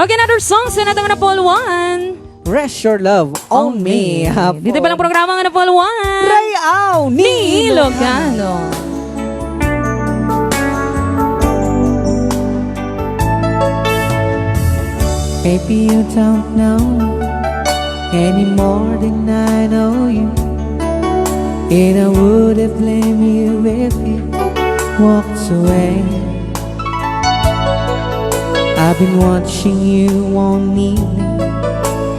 Okay, another song sa natang na Paul 1. Rest your love on me. Dito pa lang programa nga na Paul 1. Rayaw ni Ilocano. Maybe you don't know any more than I know you, and I would have blamed you if you walked away. I've been watching you on me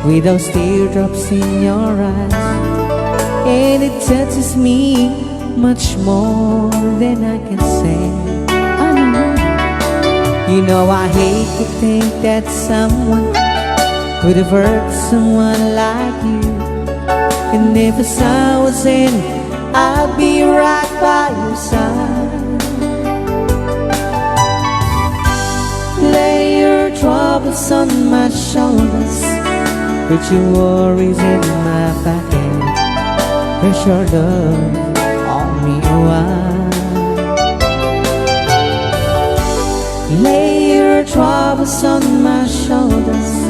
with those teardrops in your eyes, and it touches me much more than I can say. You know I hate to think that someone could have hurt someone like you, and if the sun was in, I'd be right by your side. Lay your troubles on my shoulders, put your worries in my pocket. Press your love on me a while. Lay your troubles on my shoulders,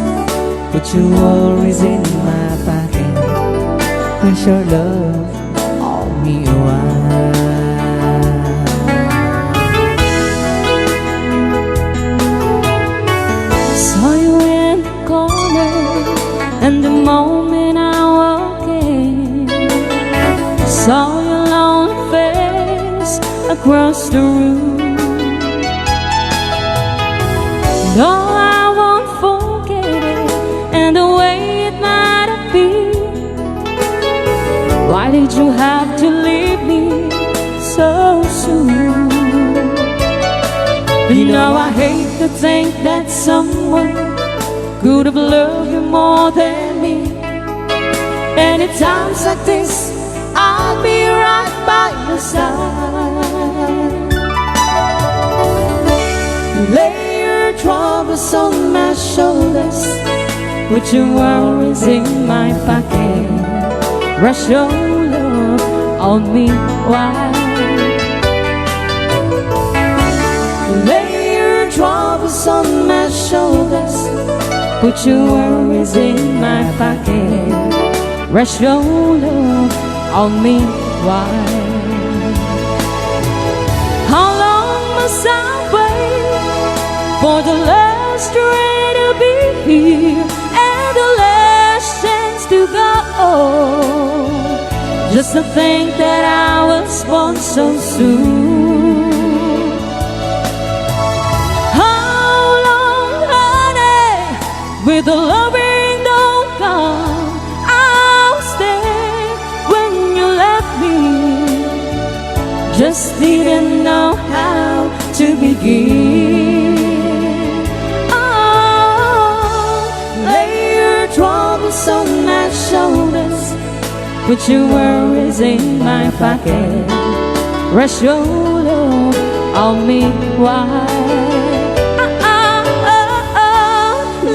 put your worries in my pocket. Press your love on me a while. Saw you in the corner, and the moment I walked in, saw your lonely face across the room. No, I won't forget it, and the way it might have been. Why did you have to leave me so soon? You know I hate to think that someone could have loved you more than me, and at times like this I'll be right by your side. Lay your troubles on my shoulders, put your worries in my pocket. Rest your love on me while. Lay your troubles on my shoulders, put your worries in my pocket. Rest your love on me while. How long must I wait for the last train to be here and the last chance to go, just to think that I was born so soon? How long, honey, with the loving don't come? I'll stay when you left me, just didn't know how to begin. On my shoulders, put your worries in my pocket. Rest your love on me while.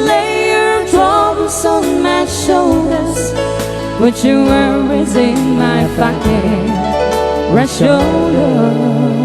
Lay your troubles on my shoulders, put your worries in my pocket. Rest your love